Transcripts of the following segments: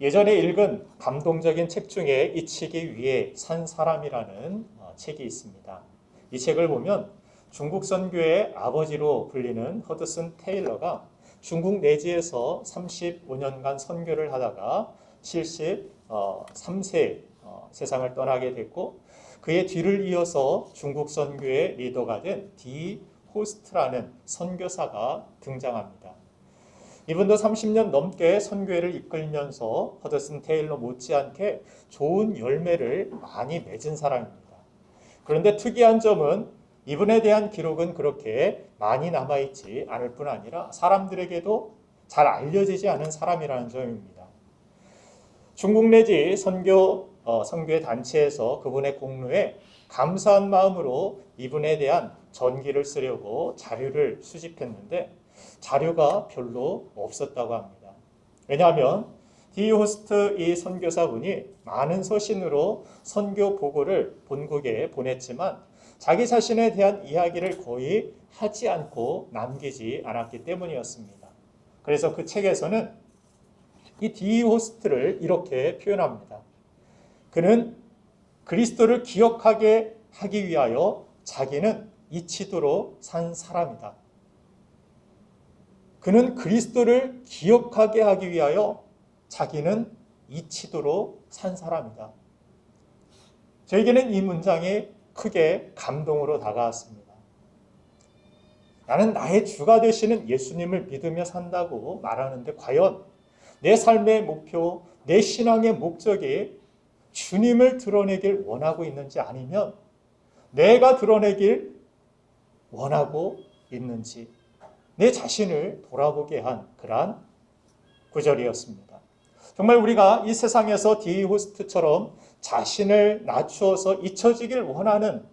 예전에 읽은 감동적인 책 중에 잊히기 위해 산 사람이라는 책이 있습니다. 이 책을 보면 중국 선교의 아버지로 불리는 허드슨 테일러가 중국 내지에서 35년간 선교를 하다가 73세 세상을 떠나게 됐고, 그의 뒤를 이어서 중국 선교의 리더가 된 디 호스트라는 선교사가 등장합니다. 이분도 30년 넘게 선교회를 이끌면서 허드슨 테일러 못지않게 좋은 열매를 많이 맺은 사람입니다. 그런데 특이한 점은 이분에 대한 기록은 그렇게 많이 남아있지 않을 뿐 아니라 사람들에게도 잘 알려지지 않은 사람이라는 점입니다. 중국 내지 선교회 단체에서 그분의 공로에 감사한 마음으로 이분에 대한 전기를 쓰려고 자료를 수집했는데 자료가 별로 없었다고 합니다. 왜냐하면 디 호스트 이 선교사분이 많은 서신으로 선교 보고를 본국에 보냈지만 자기 자신에 대한 이야기를 거의 하지 않고 남기지 않았기 때문이었습니다. 그래서 그 책에서는 이 디 호스트를 이렇게 표현합니다. 그는 그리스도를 기억하게 하기 위하여 자기는 잊히도록 산 사람이다. 그는 그리스도를 기억하게 하기 위하여 자기는 잊히도록 산 사람이다. 저에게는 이 문장이 크게 감동으로 다가왔습니다. 나는 나의 주가 되시는 예수님을 믿으며 산다고 말하는데 과연 내 삶의 목표, 내 신앙의 목적이 주님을 드러내길 원하고 있는지 아니면 내가 드러내길 원하고 있는지 내 자신을 돌아보게 한 그러한 구절이었습니다. 정말 우리가 이 세상에서 디 호스트처럼 자신을 낮추어서 잊혀지길 원하는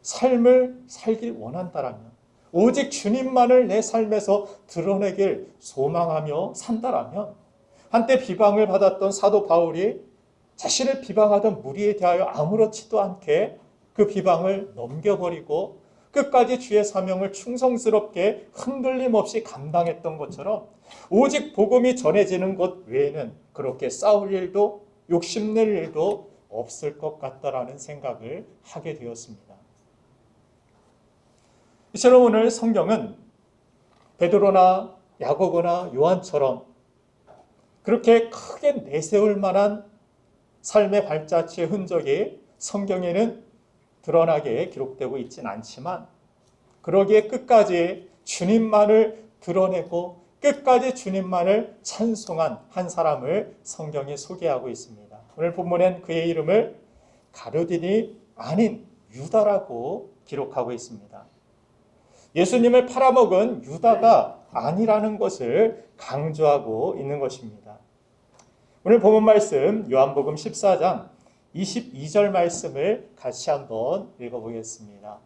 삶을 살길 원한다라면, 오직 주님만을 내 삶에서 드러내길 소망하며 산다라면, 한때 비방을 받았던 사도 바울이 자신을 비방하던 무리에 대하여 아무렇지도 않게 그 비방을 넘겨버리고 끝까지 주의 사명을 충성스럽게 흔들림 없이 감당했던 것처럼 오직 복음이 전해지는 것 외에는 그렇게 싸울 일도 욕심낼 일도 없을 것 같다라는 생각을 하게 되었습니다. 이처럼 오늘 성경은 베드로나 야고보나 요한처럼 그렇게 크게 내세울 만한 삶의 발자취의 흔적이 성경에는 드러나게 기록되고 있지는 않지만 그러기에 끝까지 주님만을 드러내고 끝까지 주님만을 찬송한 한 사람을 성경이 소개하고 있습니다. 오늘 본문엔 그의 이름을 가룟인이 아닌 유다라고 기록하고 있습니다. 예수님을 팔아먹은 유다가 아니라는 것을 강조하고 있는 것입니다. 오늘 본문 말씀 요한복음 14장 22절 말씀을 같이 한번 읽어보겠습니다.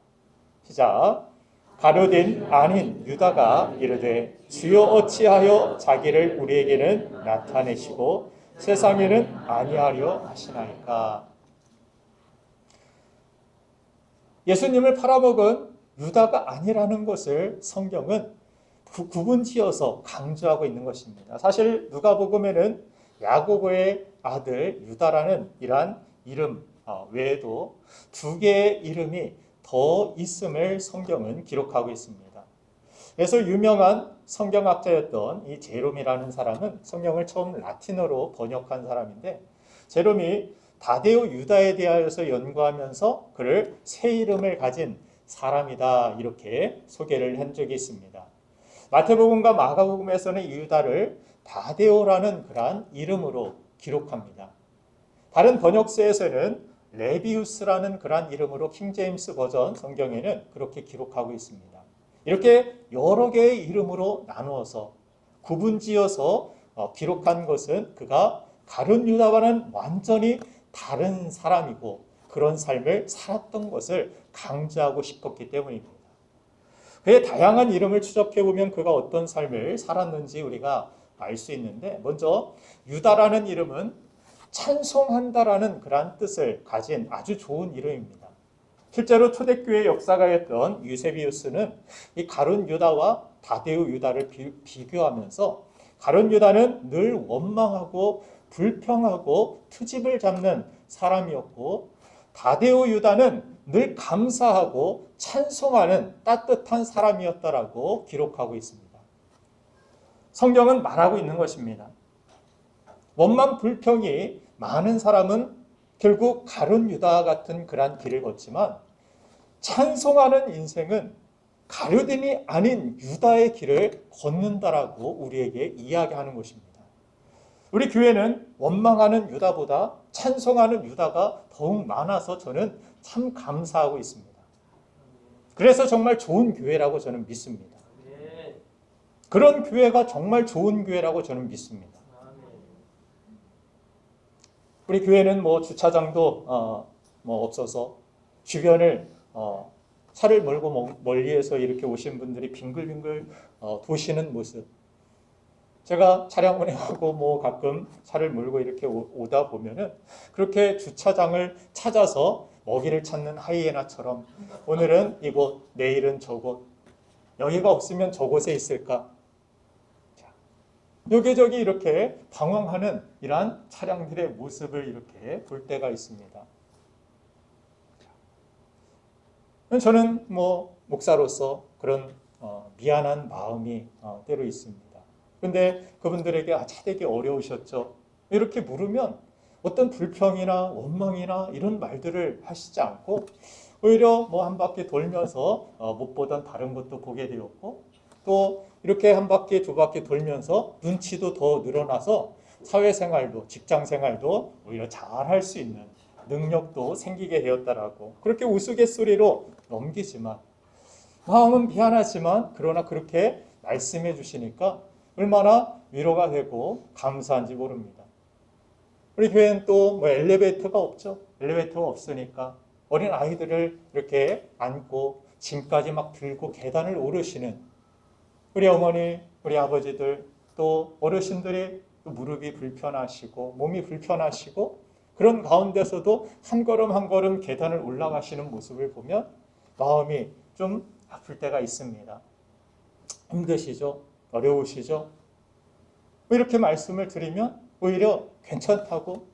시작. 가룟인 아닌 유다가 이르되 주여 어찌하여 자기를 우리에게는 나타내시고 세상에는 아니하려 하시나이까. 예수님을 팔아먹은 유다가 아니라는 것을 성경은 구분지어서 강조하고 있는 것입니다. 사실 누가복음에는 야고보의 아들 유다라는 이러한 이름 외에도 두 개의 이름이 더 있음을 성경은 기록하고 있습니다. 그래서 유명한 성경학자였던 이 제롬이라는 사람은 성경을 처음 라틴어로 번역한 사람인데, 제롬이 다데오 유다에 대하여서 연구하면서 그를 새 이름을 가진 사람이다 이렇게 소개를 한 적이 있습니다. 마태복음과 마가복음에서는 이 유다를 다데오라는 그러한 이름으로 기록합니다. 다른 번역서에서는 레비우스라는 그러한 이름으로 킹제임스 버전 성경에는 그렇게 기록하고 있습니다. 이렇게 여러 개의 이름으로 나누어서 구분지어서 기록한 것은 그가 가룟 유다와는 완전히 다른 사람이고 그런 삶을 살았던 것을 강조하고 싶었기 때문입니다. 그의 다양한 이름을 추적해보면 그가 어떤 삶을 살았는지 우리가 알 수 있는데, 먼저 유다라는 이름은 찬송한다라는 그러한 뜻을 가진 아주 좋은 이름입니다. 실제로 초대교회 역사가였던 유세비우스는 이 가룟 유다와 다데오 유다를 비교하면서 가룟 유다는 늘 원망하고 불평하고 트집을 잡는 사람이었고, 다데오 유다는 늘 감사하고 찬송하는 따뜻한 사람이었다라고 기록하고 있습니다. 성경은 말하고 있는 것입니다. 원망 불평이 많은 사람은 결국 가룟 유다와 같은 그런 길을 걷지만, 찬송하는 인생은 가룟이 아닌 유다의 길을 걷는다라고 우리에게 이야기하는 것입니다. 우리 교회는 원망하는 유다보다 찬송하는 유다가 더욱 많아서 저는 참 감사하고 있습니다. 그래서 정말 좋은 교회라고 저는 믿습니다. 그런 교회가 정말 좋은 교회라고 저는 믿습니다. 우리 교회는 뭐 주차장도 없어서 주변을 차를 몰고 멀리에서 이렇게 오신 분들이 빙글빙글 도시는 모습, 제가 차량 운행하고 가끔 차를 몰고 이렇게 오다 보면은 그렇게 주차장을 찾아서 먹이를 찾는 하이에나처럼 오늘은 이곳, 내일은 저곳, 여기가 없으면 저곳에 있을까? 여기저기 이렇게 방황하는 이러한 차량들의 모습을 이렇게 볼 때가 있습니다. 저는 목사로서 그런 미안한 마음이 때로 있습니다. 그런데 그분들에게 차대기 어려우셨죠? 이렇게 물으면 어떤 불평이나 원망이나 이런 말들을 하시지 않고 오히려 한 바퀴 돌면서 못 보던 다른 것도 보게 되었고, 또 이렇게 한 바퀴 두 바퀴 돌면서 눈치도 더 늘어나서 사회생활도 직장생활도 오히려 잘할 수 있는 능력도 생기게 되었다라고 그렇게 우스갯소리로 넘기지만, 마음은 미안하지만 그러나 그렇게 말씀해 주시니까 얼마나 위로가 되고 감사한지 모릅니다. 우리 교회는 또 엘리베이터가 없죠. 엘리베이터가 없으니까 어린 아이들을 이렇게 안고 짐까지 막 들고 계단을 오르시는 우리 어머니, 우리 아버지들, 또 어르신들이 또 무릎이 불편하시고 몸이 불편하시고 그런 가운데서도 한 걸음 한 걸음 계단을 올라가시는 모습을 보면 마음이 좀 아플 때가 있습니다. 힘드시죠? 어려우시죠? 이렇게 말씀을 드리면 오히려 괜찮다고,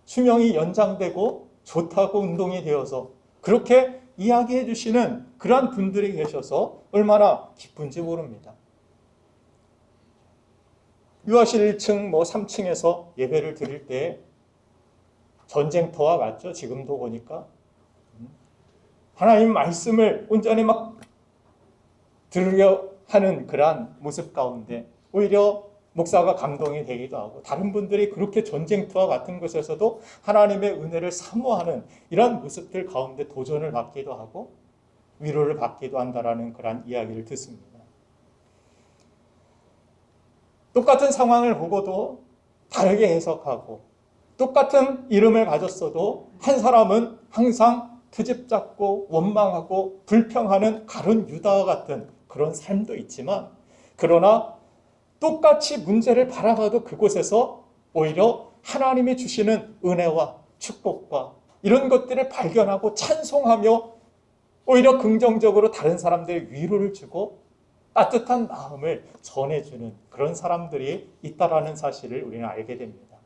수명이 연장되고 좋다고 운동이 되어서 그렇게 이야기해 주시는 그러한 분들이 계셔서 얼마나 기쁜지 모릅니다. 유아실 1층 3층에서 예배를 드릴 때 전쟁터와 같죠. 지금도 보니까 하나님 말씀을 온전히 막 들으려 하는 그러한 모습 가운데 오히려 목사가 감동이 되기도 하고, 다른 분들이 그렇게 전쟁터와 같은 곳에서도 하나님의 은혜를 사모하는 이러한 모습들 가운데 도전을 받기도 하고 위로를 받기도 한다라는 그러한 이야기를 듣습니다. 똑같은 상황을 보고도 다르게 해석하고, 똑같은 이름을 가졌어도 한 사람은 항상 트집 잡고 원망하고 불평하는 가룟 유다와 같은 그런 삶도 있지만, 그러나 똑같이 문제를 바라봐도 그곳에서 오히려 하나님이 주시는 은혜와 축복과 이런 것들을 발견하고 찬송하며 오히려 긍정적으로 다른 사람들의 위로를 주고 따뜻한 마음을 전해주는 그런 사람들이 있다라는 사실을 우리는 알게 됩니다.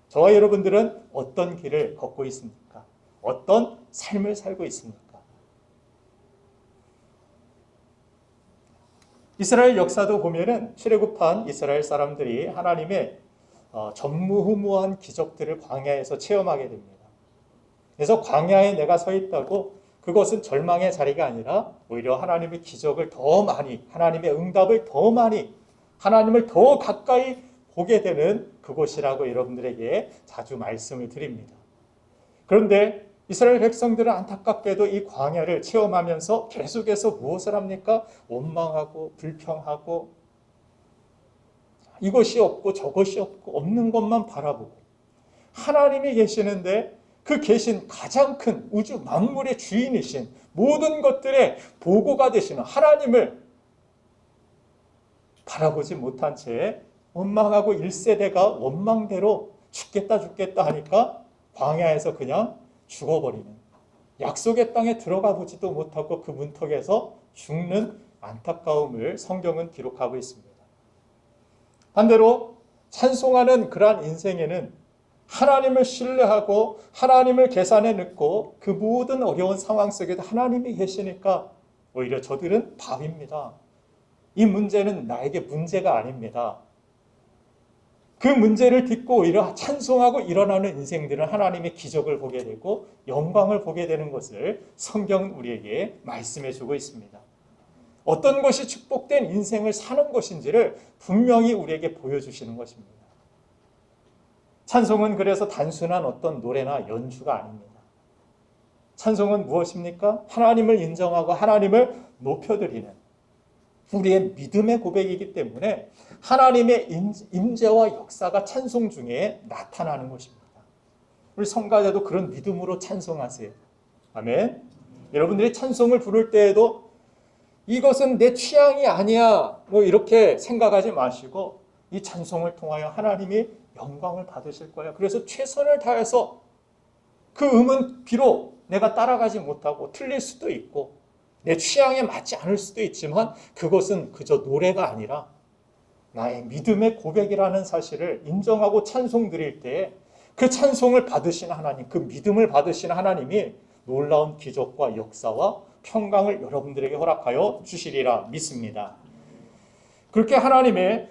저와 여러분들은 어떤 길을 걷고 있습니까? 어떤 삶을 살고 있습니까? 이스라엘 역사도 보면은 출애굽한 이스라엘 사람들이 하나님의 전무후무한 기적들을 광야에서 체험하게 됩니다. 그래서 광야에 내가 서 있다고 그것은 절망의 자리가 아니라 오히려 하나님의 기적을 더 많이, 하나님의 응답을 더 많이, 하나님을 더 가까이 보게 되는 그곳이라고 여러분들에게 자주 말씀을 드립니다. 그런데 이스라엘 백성들은 안타깝게도 이 광야를 체험하면서 계속해서 무엇을 합니까? 원망하고 불평하고 이것이 없고 저것이 없고 없는 것만 바라보고, 하나님이 계시는데 그 계신 가장 큰 우주 만물의 주인이신 모든 것들의 보고가 되시는 하나님을 바라보지 못한 채 원망하고 1세대가 원망대로 죽겠다 하니까 광야에서 그냥 죽어버리는, 약속의 땅에 들어가 보지도 못하고 그 문턱에서 죽는 안타까움을 성경은 기록하고 있습니다. 반대로 찬송하는 그러한 인생에는 하나님을 신뢰하고 하나님을 계산에 넣고 그 모든 어려운 상황 속에도 하나님이 계시니까 오히려 저들은 밥입니다. 이 문제는 나에게 문제가 아닙니다. 그 문제를 딛고 오히려 찬송하고 일어나는 인생들은 하나님의 기적을 보게 되고 영광을 보게 되는 것을 성경은 우리에게 말씀해 주고 있습니다. 어떤 것이 축복된 인생을 사는 것인지를 분명히 우리에게 보여주시는 것입니다. 찬송은 그래서 단순한 어떤 노래나 연주가 아닙니다. 찬송은 무엇입니까? 하나님을 인정하고 하나님을 높여드리는 우리의 믿음의 고백이기 때문에 하나님의 임재와 역사가 찬송 중에 나타나는 것입니다. 우리 성가대도 그런 믿음으로 찬송하세요. 아멘. 여러분들이 찬송을 부를 때에도 이것은 내 취향이 아니야 뭐 이렇게 생각하지 마시고 이 찬송을 통하여 하나님이 영광을 받으실 거예요. 그래서 최선을 다해서 그 음은 비록 내가 따라가지 못하고 틀릴 수도 있고 내 취향에 맞지 않을 수도 있지만 그것은 그저 노래가 아니라 나의 믿음의 고백이라는 사실을 인정하고 찬송 드릴 때 그 찬송을 받으신 하나님, 그 믿음을 받으신 하나님이 놀라운 기적과 역사와 평강을 여러분들에게 허락하여 주시리라 믿습니다. 그렇게 하나님의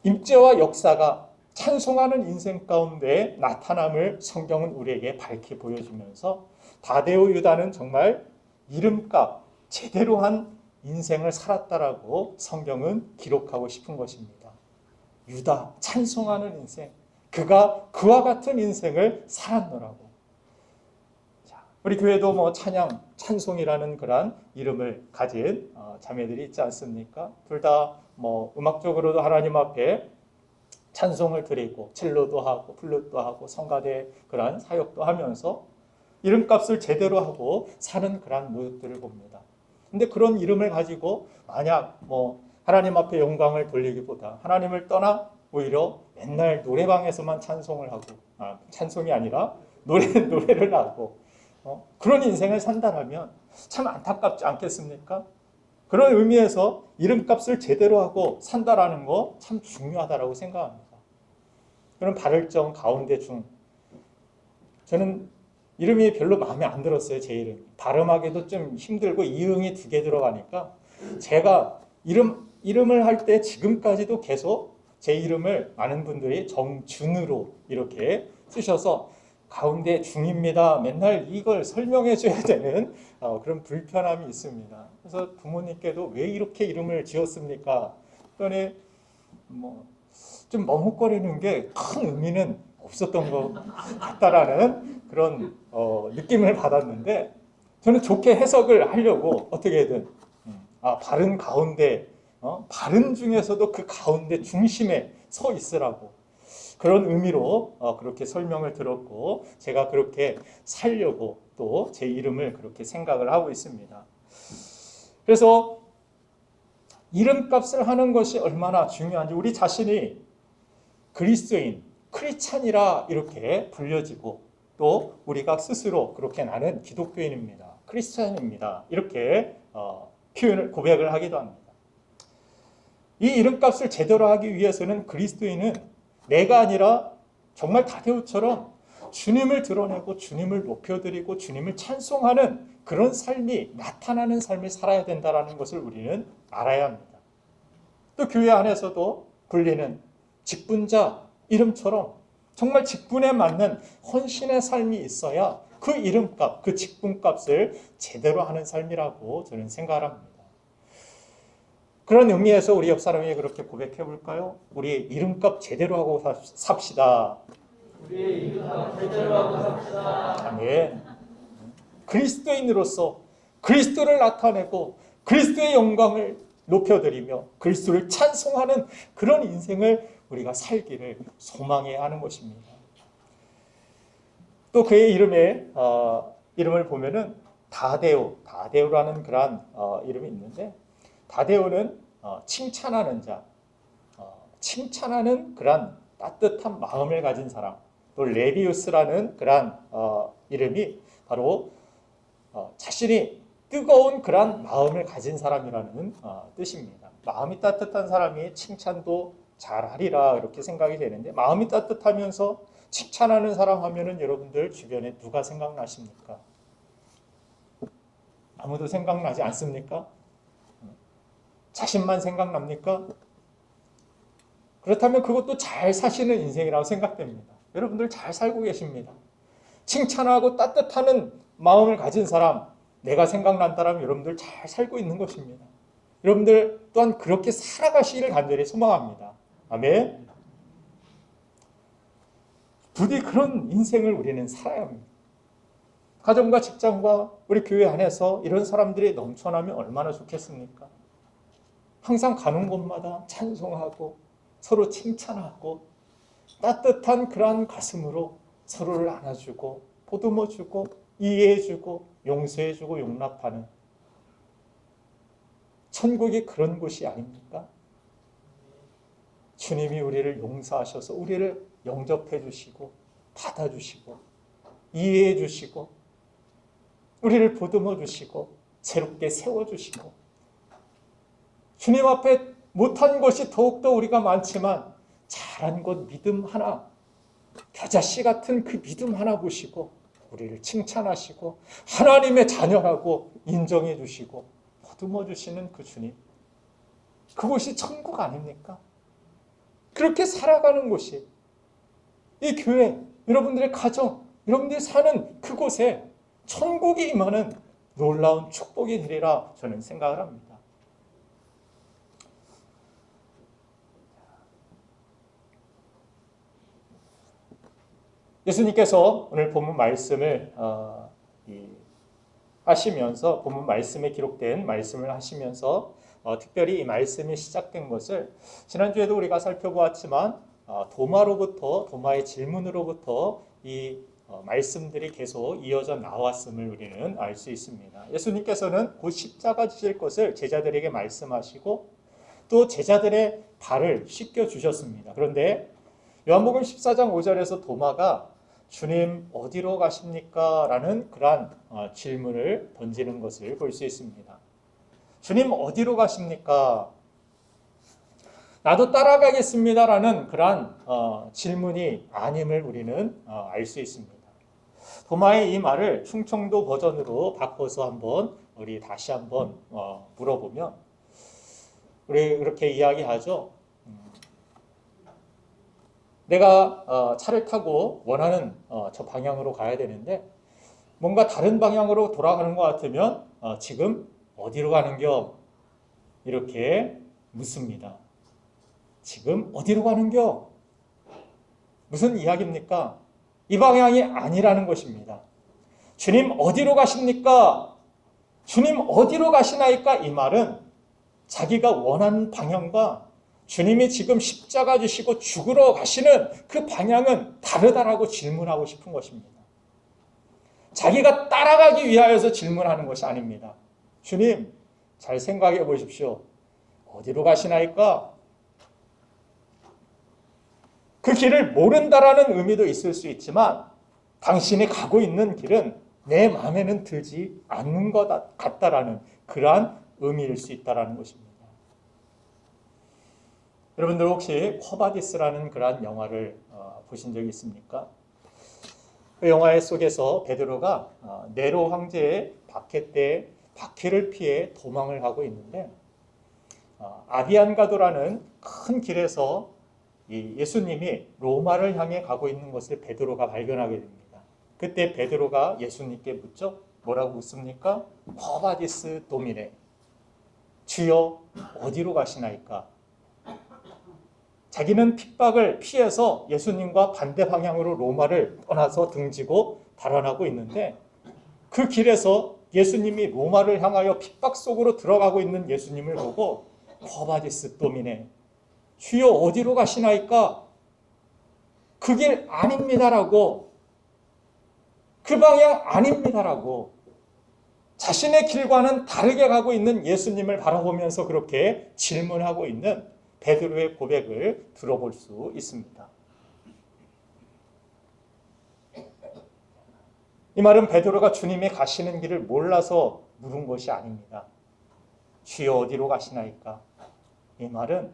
임재와 역사가 찬송하는 인생 가운데 나타남을 성경은 우리에게 밝히 보여주면서 다데오 유다는 정말 이름값 제대로 한 인생을 살았다라고 성경은 기록하고 싶은 것입니다. 유다 찬송하는 인생, 그가 그와 같은 인생을 살았노라고. 자, 우리 교회도 뭐 찬양, 찬송이라는 그러한 이름을 가진 자매들이 있지 않습니까? 둘 다 뭐 음악적으로도 하나님 앞에 찬송을 드리고 첼로도 하고 플룻도 하고 성가대 그러한 사역도 하면서 이름값을 제대로 하고 사는 그러한 모습들을 봅니다. 근데 그런 이름을 가지고 만약 뭐 하나님 앞에 영광을 돌리기보다 하나님을 떠나 오히려 맨날 노래방에서만 찬송을 하고 찬송이 아니라 노래를 하고 그런 인생을 산다면 참 안타깝지 않겠습니까? 그런 의미에서 이름값을 제대로 하고 산다라는 거 참 중요하다라고 생각합니다. 그런 발을정 가운데 중 저는 이름이 별로 마음에 안 들었어요. 제 이름 발음하기도 좀 힘들고 이응이 2개 들어가니까 제가 이름을 할 때 지금까지도 계속 제 이름을 많은 분들이 정준으로 이렇게 쓰셔서 가운데 중입니다. 맨날 이걸 설명해 줘야 되는 그런 불편함이 있습니다. 그래서 부모님께도 왜 이렇게 이름을 지었습니까? 그러니 좀 머뭇거리는 게 큰 의미는 없었던 것 같다라는 그런 느낌을 받았는데 저는 좋게 해석을 하려고 어떻게든 바른 가운데 바른 중에서도 그 가운데 중심에 서 있으라고 그런 의미로 그렇게 설명을 들었고 제가 그렇게 살려고 또 제 이름을 그렇게 생각을 하고 있습니다. 그래서 이름값을 하는 것이 얼마나 중요한지 우리 자신이 그리스도인, 크리스찬이라 이렇게 불려지고 또 우리가 스스로 그렇게 나는 기독교인입니다. 크리스찬입니다. 이렇게 고백을 하기도 합니다. 이 이름값을 제대로 하기 위해서는 그리스도인은 내가 아니라 정말 다데오처럼 주님을 드러내고 주님을 높여드리고 주님을 찬송하는 그런 삶이 나타나는 삶을 살아야 된다는 것을 우리는 알아야 합니다. 또 교회 안에서도 불리는 직분자 이름처럼 정말 직분에 맞는 헌신의 삶이 있어야 그 이름값, 그 직분값을 제대로 하는 삶이라고 저는 생각을 합니다. 그런 의미에서 우리 옆 사람이 그렇게 고백해 볼까요? 우리 이름값 제대로 하고 삽시다. 우리의 이름값 제대로 하고 삽시다. 아멘. 그리스도인으로서 그리스도를 나타내고 그리스도의 영광을 높여드리며 그리스도를 찬송하는 그런 인생을 우리가 살기를 소망해야 하는 것입니다. 또 그의 이름을 보면은 다데오라는 그러한 이름이 있는데 다데오는 칭찬하는 자, 칭찬하는 그러한 따뜻한 마음을 가진 사람. 또 레비우스라는 그러한 이름이 바로 자신이 뜨거운 그러한 마음을 가진 사람이라는 뜻입니다. 마음이 따뜻한 사람이 칭찬도 잘하리라 이렇게 생각이 되는데, 마음이 따뜻하면서 칭찬하는 사람 하면은 여러분들 주변에 누가 생각나십니까? 아무도 생각나지 않습니까? 자신만 생각납니까? 그렇다면 그것도 잘 사시는 인생이라고 생각됩니다. 여러분들 잘 살고 계십니다. 칭찬하고 따뜻하는 마음을 가진 사람, 내가 생각난다면 여러분들 잘 살고 있는 것입니다. 여러분들 또한 그렇게 살아가시기를 간절히 소망합니다. 아멘. 부디 그런 인생을 우리는 살아야 합니다. 가정과 직장과 우리 교회 안에서 이런 사람들이 넘쳐나면 얼마나 좋겠습니까? 항상 가는 곳마다 찬송하고 서로 칭찬하고 따뜻한 그러한 가슴으로 서로를 안아주고 보듬어주고 이해해주고 용서해주고 용납하는, 천국이 그런 곳이 아닙니까? 주님이 우리를 용서하셔서 우리를 영접해 주시고 받아주시고 이해해 주시고 우리를 보듬어 주시고 새롭게 세워주시고, 주님 앞에 못한 것이 더욱더 우리가 많지만 잘한 것 믿음 하나, 겨자씨 같은 그 믿음 하나 보시고 우리를 칭찬하시고 하나님의 자녀라고 인정해 주시고 보듬어 주시는 그 주님, 그곳이 천국 아닙니까? 그렇게 살아가는 곳이 이 교회, 여러분들의 가정, 여러분들이 사는 그곳에 천국이 임하는 놀라운 축복이 되리라 저는 생각을 합니다. 예수님께서 오늘 본문 말씀을 하시면서, 본문 말씀에 기록된 말씀을 하시면서 특별히 이 말씀이 시작된 것을 지난주에도 우리가 살펴보았지만 도마의 질문으로부터 이 말씀들이 계속 이어져 나왔음을 우리는 알 수 있습니다. 예수님께서는 곧 십자가 지실 것을 제자들에게 말씀하시고 또 제자들의 발을 씻겨 주셨습니다. 그런데 요한복음 14장 5절에서 도마가 주님 어디로 가십니까? 라는 그러한 질문을 던지는 것을 볼 수 있습니다. 주님 어디로 가십니까? 나도 따라가겠습니다. 라는 그러한 질문이 아님을 우리는 알 수 있습니다. 도마의 이 말을 충청도 버전으로 바꿔서 우리 다시 한번 물어보면, 우리 그렇게 이야기하죠. 내가 차를 타고 원하는 저 방향으로 가야 되는데 뭔가 다른 방향으로 돌아가는 것 같으면 지금 어디로 가는겨? 이렇게 묻습니다. 지금 어디로 가는겨? 무슨 이야기입니까? 이 방향이 아니라는 것입니다. 주님 어디로 가십니까? 주님 어디로 가시나이까? 이 말은 자기가 원하는 방향과 주님이 지금 십자가 지시고 죽으러 가시는 그 방향은 다르다라고 질문하고 싶은 것입니다. 자기가 따라가기 위하여서 질문하는 것이 아닙니다. 주님, 잘 생각해 보십시오. 어디로 가시나이까? 그 길을 모른다라는 의미도 있을 수 있지만 당신이 가고 있는 길은 내 마음에는 들지 않는 것 같다라는 그러한 의미일 수 있다라는 것입니다. 여러분들 혹시 쿼바디스라는 그러한 영화를 보신 적이 있습니까? 그 영화 속에서 베드로가 네로 황제의 박해 때 박해를 피해 도망을 하고 있는데 아비안가도라는 큰 길에서 이 예수님이 로마를 향해 가고 있는 것을 베드로가 발견하게 됩니다. 그때 베드로가 예수님께 묻죠. 뭐라고 묻습니까? 쿼바디스 도미네, 주여 어디로 가시나이까? 자기는 핍박을 피해서 예수님과 반대 방향으로 로마를 떠나서 등지고 달아나고 있는데 그 길에서 예수님이 로마를 향하여 핍박 속으로 들어가고 있는 예수님을 보고 쿼바디스 도미네, 주여 어디로 가시나이까? 그 길 아닙니다라고, 그 방향 아닙니다라고 자신의 길과는 다르게 가고 있는 예수님을 바라보면서 그렇게 질문하고 있는 베드로의 고백을 들어볼 수 있습니다. 이 말은 베드로가 주님이 가시는 길을 몰라서 물은 것이 아닙니다. 주여 어디로 가시나이까? 이 말은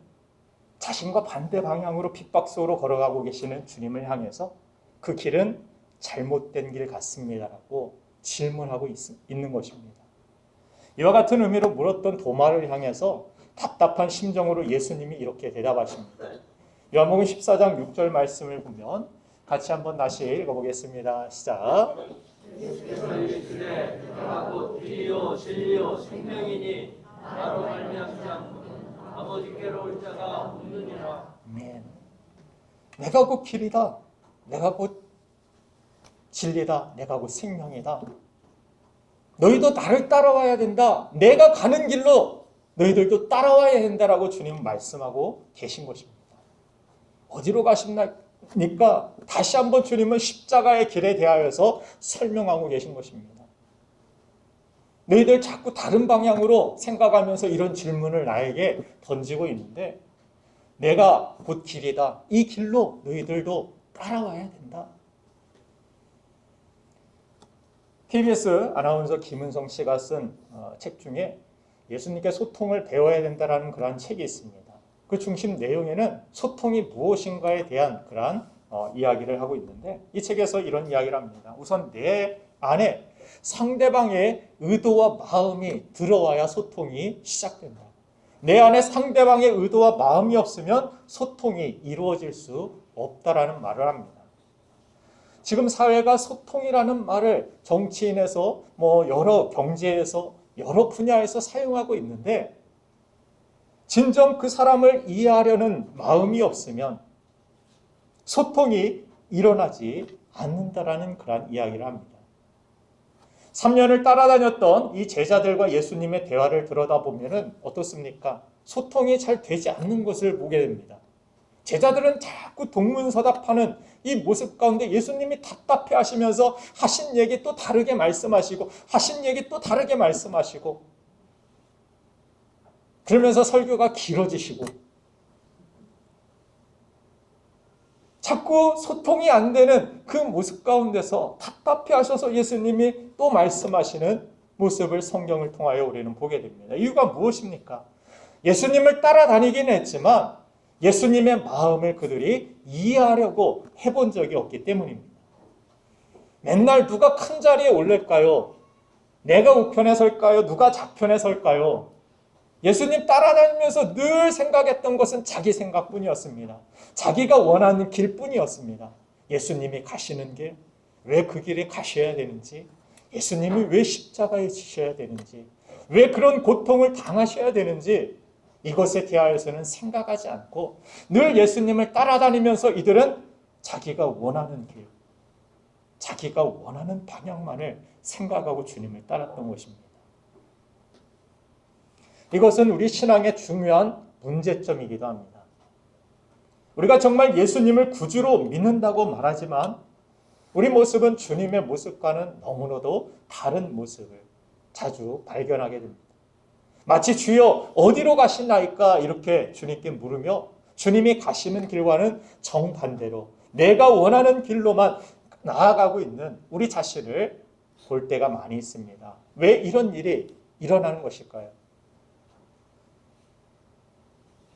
자신과 반대 방향으로 핍박 속으로 걸어가고 계시는 주님을 향해서 그 길은 잘못된 길 같습니다라고 질문하고 있는 것입니다. 이와 같은 의미로 물었던 도마를 향해서 답답한 심정으로 예수님이 이렇게 대답하십니다. 요한복음 14장 6절 말씀을 보면 같이 한번 다시 읽어보겠습니다. 시작. 예수께서 이르시되 내가 곧 길이요 진리요 생명이니 나로 말미암지 않고는 아버지께로 올 자가 없느니라. 아멘. 내가 곧 길이다. 내가 곧 진리다. 내가 곧 생명이다. 너희도 나를 따라와야 된다. 내가 가는 길로 너희들도 따라와야 된다라고 주님은 말씀하고 계신 것입니다. 어디로 가십니까? 다시 한번 주님은 십자가의 길에 대하여서 설명하고 계신 것입니다. 너희들 자꾸 다른 방향으로 생각하면서 이런 질문을 나에게 던지고 있는데 내가 곧 길이다. 이 길로 너희들도 따라와야 된다. KBS 아나운서 김은성 씨가 쓴 책 중에 예수님께 소통을 배워야 된다라는 그러한 책이 있습니다. 그 중심 내용에는 소통이 무엇인가에 대한 그러한 이야기를 하고 있는데 이 책에서 이런 이야기를 합니다. 우선 내 안에 상대방의 의도와 마음이 들어와야 소통이 시작된다. 내 안에 상대방의 의도와 마음이 없으면 소통이 이루어질 수 없다라는 말을 합니다. 지금 사회가 소통이라는 말을 정치인에서 여러 경제에서 여러 분야에서 사용하고 있는데 진정 그 사람을 이해하려는 마음이 없으면 소통이 일어나지 않는다라는 그런 이야기를 합니다. 3년을 따라다녔던 이 제자들과 예수님의 대화를 들여다보면 어떻습니까? 소통이 잘 되지 않는 것을 보게 됩니다. 제자들은 자꾸 동문서답하는 이 모습 가운데 예수님이 답답해 하시면서 하신 얘기 또 다르게 말씀하시고 하신 얘기 또 다르게 말씀하시고 그러면서 설교가 길어지시고 자꾸 소통이 안 되는 그 모습 가운데서 답답해 하셔서 예수님이 또 말씀하시는 모습을 성경을 통하여 우리는 보게 됩니다. 이유가 무엇입니까? 예수님을 따라다니긴 했지만 예수님의 마음을 그들이 이해하려고 해본 적이 없기 때문입니다. 맨날 누가 큰 자리에 올릴까요? 내가 우편에 설까요? 누가 좌편에 설까요? 예수님 따라다니면서 늘 생각했던 것은 자기 생각뿐이었습니다. 자기가 원하는 길뿐이었습니다. 예수님이 가시는 길, 왜 그 길에 가셔야 되는지, 예수님이 왜 십자가에 지셔야 되는지, 왜 그런 고통을 당하셔야 되는지 이것에 대하여서는 생각하지 않고 늘 예수님을 따라다니면서 이들은 자기가 원하는 길, 자기가 원하는 방향만을 생각하고 주님을 따랐던 것입니다. 이것은 우리 신앙의 중요한 문제점이기도 합니다. 우리가 정말 예수님을 구주로 믿는다고 말하지만 우리 모습은 주님의 모습과는 너무나도 다른 모습을 자주 발견하게 됩니다. 마치 주여 어디로 가시나이까 이렇게 주님께 물으며 주님이 가시는 길과는 정반대로 내가 원하는 길로만 나아가고 있는 우리 자신을 볼 때가 많이 있습니다. 왜 이런 일이 일어나는 것일까요?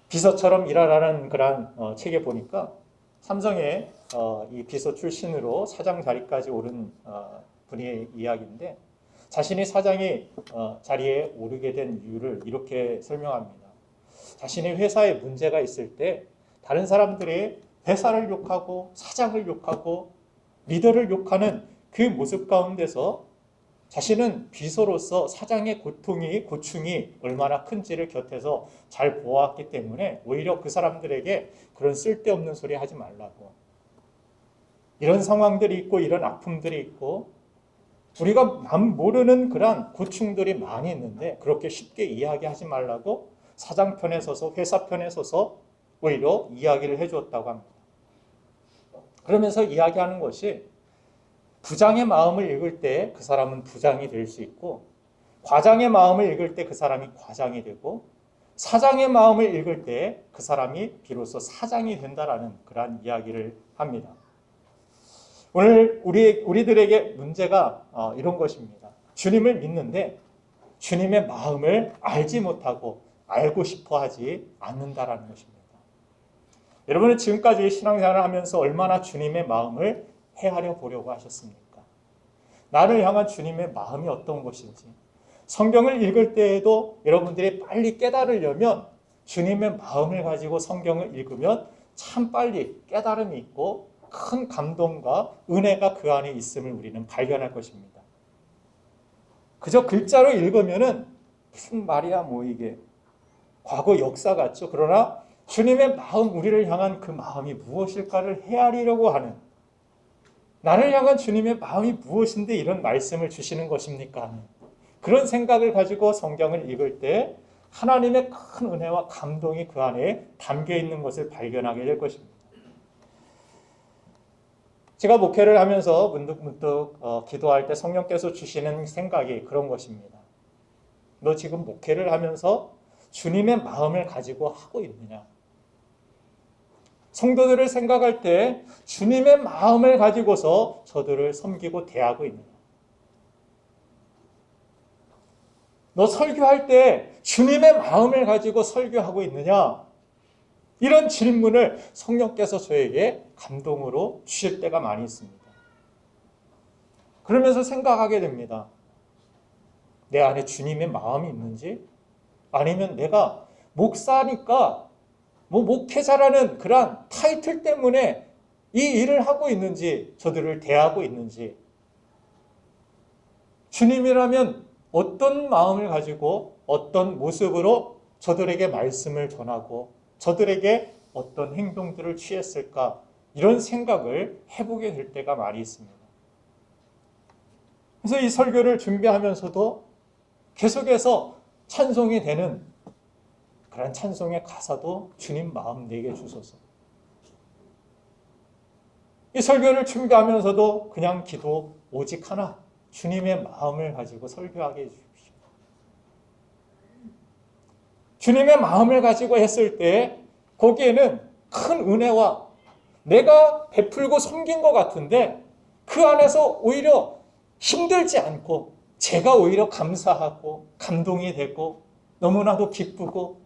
비서처럼 일하라는 그런 책에 보니까 삼성의 이 비서 출신으로 사장 자리까지 오른 분의 이야기인데 자신이 사장이 자리에 오르게 된 이유를 이렇게 설명합니다. 자신의 회사에 문제가 있을 때 다른 사람들이 회사를 욕하고 사장을 욕하고 리더를 욕하는 그 모습 가운데서 자신은 비서로서 사장의 고충이 얼마나 큰지를 곁에서 잘 보았기 때문에 오히려 그 사람들에게 그런 쓸데없는 소리 하지 말라고. 이런 상황들이 있고 이런 아픔들이 있고 우리가 남 모르는 그런 고충들이 많이 있는데 그렇게 쉽게 이야기하지 말라고 사장 편에 서서 회사 편에 서서 오히려 이야기를 해주었다고 합니다. 그러면서 이야기하는 것이 부장의 마음을 읽을 때 그 사람은 부장이 될 수 있고 과장의 마음을 읽을 때 그 사람이 과장이 되고 사장의 마음을 읽을 때 그 사람이 비로소 사장이 된다라는 그러한 이야기를 합니다. 오늘 우리들에게 문제가 이런 것입니다. 주님을 믿는데 주님의 마음을 알지 못하고 알고 싶어 하지 않는다라는 것입니다. 여러분은 지금까지 신앙생활을 하면서 얼마나 주님의 마음을 헤아려 보려고 하셨습니까? 나를 향한 주님의 마음이 어떤 것인지. 성경을 읽을 때에도 여러분들이 빨리 깨달으려면 주님의 마음을 가지고 성경을 읽으면 참 빨리 깨달음이 있고 큰 감동과 은혜가 그 안에 있음을 우리는 발견할 것입니다. 그저 글자로 읽으면은 무슨 말이야 뭐 이게 과거 역사 같죠. 그러나 주님의 마음, 우리를 향한 그 마음이 무엇일까를 헤아리려고 하는, 나를 향한 주님의 마음이 무엇인데 이런 말씀을 주시는 것입니까? 그런 생각을 가지고 성경을 읽을 때 하나님의 큰 은혜와 감동이 그 안에 담겨 있는 것을 발견하게 될 것입니다. 제가 목회를 하면서 문득문득 기도할 때 성령께서 주시는 생각이 그런 것입니다. 너 지금 목회를 하면서 주님의 마음을 가지고 하고 있느냐? 성도들을 생각할 때 주님의 마음을 가지고서 저들을 섬기고 대하고 있느냐? 너 설교할 때 주님의 마음을 가지고 설교하고 있느냐? 이런 질문을 성령께서 저에게 감동으로 주실 때가 많이 있습니다. 그러면서 생각하게 됩니다. 내 안에 주님의 마음이 있는지, 아니면 내가 목사니까 목회자라는 그런 타이틀 때문에 이 일을 하고 있는지, 저들을 대하고 있는지, 주님이라면 어떤 마음을 가지고 어떤 모습으로 저들에게 말씀을 전하고 저들에게 어떤 행동들을 취했을까, 이런 생각을 해보게 될 때가 많이 있습니다. 그래서 이 설교를 준비하면서도 계속해서 찬송이 되는 그런 찬송의 가사도 주님 마음 내게 주소서. 이 설교를 준비하면서도 그냥 기도 오직 하나, 주님의 마음을 가지고 설교하게 해주십시오. 주님의 마음을 가지고 했을 때 거기에는 큰 은혜와 내가 베풀고 섬긴 것 같은데 그 안에서 오히려 힘들지 않고 제가 오히려 감사하고 감동이 되고 너무나도 기쁘고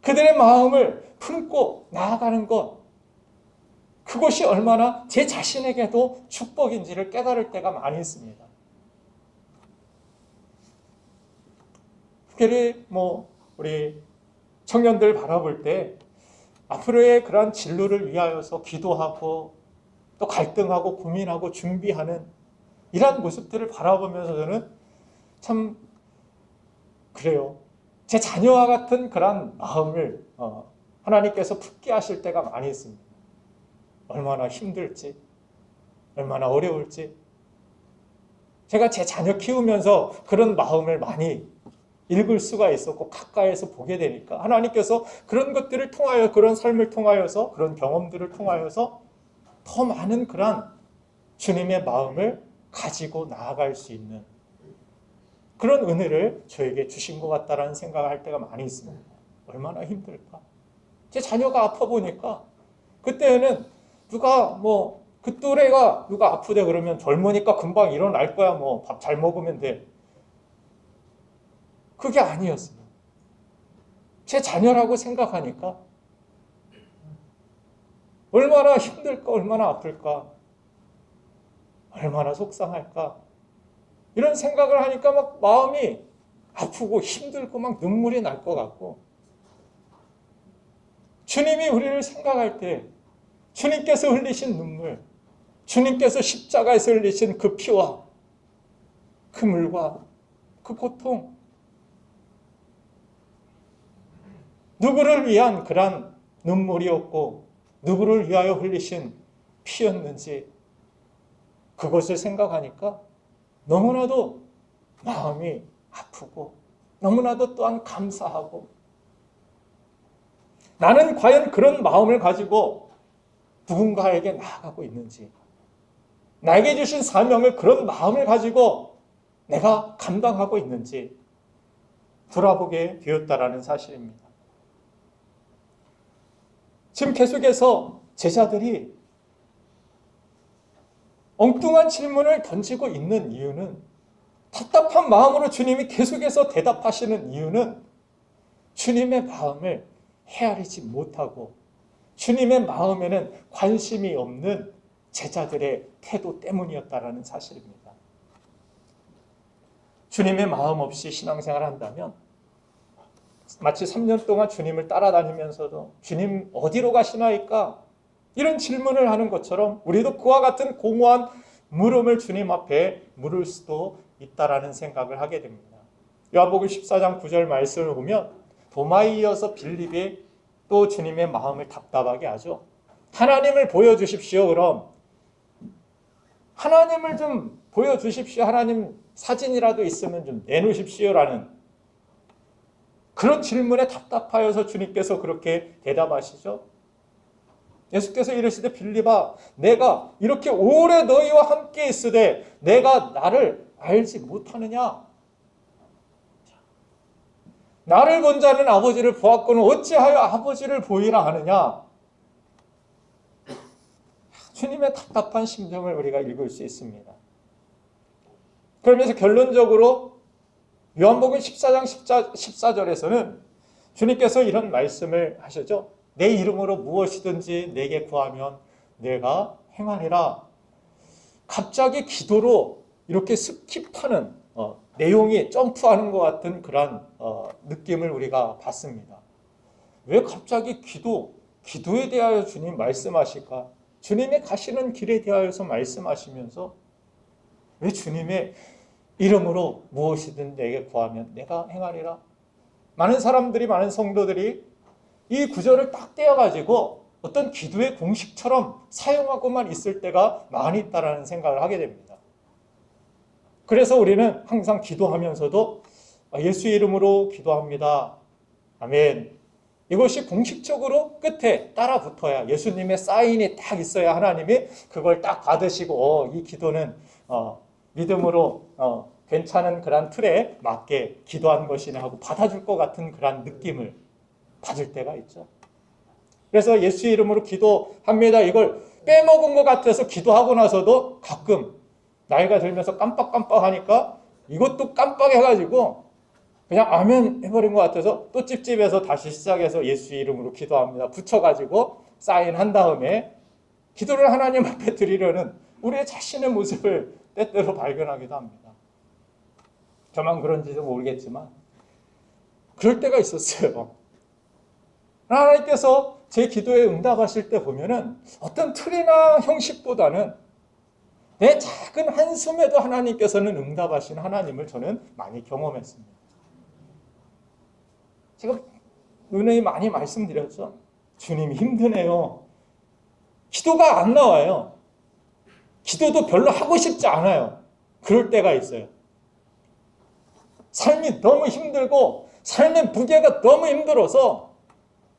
그들의 마음을 품고 나아가는 것, 그것이 얼마나 제 자신에게도 축복인지를 깨달을 때가 많이 있습니다. 특별히 우리 청년들 바라볼 때 앞으로의 그러한 진로를 위하여서 기도하고 또 갈등하고 고민하고 준비하는 이러한 모습들을 바라보면서 저는 참 그래요. 제 자녀와 같은 그런 마음을 하나님께서 품게 하실 때가 많이 있습니다. 얼마나 힘들지, 얼마나 어려울지. 제가 제 자녀 키우면서 그런 마음을 많이 읽을 수가 있었고 가까이에서 보게 되니까 하나님께서 그런 것들을 통하여, 그런 삶을 통하여서, 그런 경험들을 통하여서 더 많은 그런 주님의 마음을 가지고 나아갈 수 있는 그런 은혜를 저에게 주신 것 같다라는 생각을 할 때가 많이 있습니다. 얼마나 힘들까? 제 자녀가 아파 보니까 그때는 누가 그 또래가 누가 아프대 그러면 젊으니까 금방 일어날 거야, 밥 잘 먹으면 돼. 그게 아니었어요. 제 자녀라고 생각하니까 얼마나 힘들까, 얼마나 아플까, 얼마나 속상할까, 이런 생각을 하니까 막 마음이 아프고 힘들고 막 눈물이 날 것 같고, 주님이 우리를 생각할 때 주님께서 흘리신 눈물, 주님께서 십자가에서 흘리신 그 피와 그 물과 그 고통, 누구를 위한 그런 눈물이었고 누구를 위하여 흘리신 피였는지 그것을 생각하니까 너무나도 마음이 아프고 너무나도 또한 감사하고, 나는 과연 그런 마음을 가지고 누군가에게 나아가고 있는지, 나에게 주신 사명을 그런 마음을 가지고 내가 감당하고 있는지 돌아보게 되었다라는 사실입니다. 지금 계속해서 제자들이 엉뚱한 질문을 던지고 있는 이유는, 답답한 마음으로 주님이 계속해서 대답하시는 이유는 주님의 마음을 헤아리지 못하고 주님의 마음에는 관심이 없는 제자들의 태도 때문이었다라는 사실입니다. 주님의 마음 없이 신앙생활을 한다면 마치 3년 동안 주님을 따라다니면서도 주님 어디로 가시나이까? 이런 질문을 하는 것처럼 우리도 그와 같은 공허한 물음을 주님 앞에 물을 수도 있다라는 생각을 하게 됩니다. 요한복음 14장 9절 말씀을 보면 도마에 이어서 빌립이 또 주님의 마음을 답답하게 하죠. 하나님을 보여주십시오. 그럼 하나님을 좀 보여주십시오. 하나님 사진이라도 있으면 좀 내놓으십시오라는 그런 질문에 답답하여서 주님께서 그렇게 대답하시죠. 예수께서 이르시되 빌립아 내가 이렇게 오래 너희와 함께 있으되 내가 나를 알지 못하느냐? 나를 본 자는 아버지를 보았거늘 어찌하여 아버지를 보이라 하느냐? 주님의 답답한 심정을 우리가 읽을 수 있습니다. 그러면서 결론적으로 요한복음 14장 14절에서는 주님께서 이런 말씀을 하시죠. 내 이름으로 무엇이든지 내게 구하면 내가 행하리라. 갑자기 기도로 이렇게 스킵하는 내용이 점프하는 것 같은 그런 느낌을 우리가 받습니다. 왜 갑자기 기도에 대하여 주님 말씀하실까? 주님의 가시는 길에 대하여서 말씀하시면서 왜 주님의 이름으로 무엇이든 내게 구하면 내가 행하리라? 많은 사람들이, 많은 성도들이 이 구절을 딱 떼어가지고 어떤 기도의 공식처럼 사용하고만 있을 때가 많이 있다라는 생각을 하게 됩니다. 그래서 우리는 항상 기도하면서도 예수의 이름으로 기도합니다. 아멘. 이것이 공식적으로 끝에 따라 붙어야 예수님의 사인이 딱 있어야 하나님이 그걸 딱 받으시고 이 기도는 믿음으로 괜찮은 그런 틀에 맞게 기도한 것이네 하고 받아줄 것 같은 그런 느낌을 받을 때가 있죠. 그래서 예수의 이름으로 기도합니다. 이걸 빼먹은 것 같아서 기도하고 나서도 가끔 나이가 들면서 깜빡깜빡하니까 이것도 깜빡해가지고 그냥 아멘 해버린 것 같아서 또 찝찝해서 다시 시작해서 예수의 이름으로 기도합니다. 붙여가지고 사인한 다음에 기도를 하나님 앞에 드리려는 우리의 자신의 모습을 때때로 발견하기도 합니다. 저만 그런지도 모르겠지만 그럴 때가 있었어요. 하나님께서 제 기도에 응답하실 때 보면은 어떤 틀이나 형식보다는 내 작은 한숨에도 하나님께서는 응답하신 하나님을 저는 많이 경험했습니다. 제가 은혜히 많이 말씀드렸죠. 주님이 힘드네요. 기도가 안 나와요. 기도도 별로 하고 싶지 않아요. 그럴 때가 있어요. 삶이 너무 힘들고 삶의 무게가 너무 힘들어서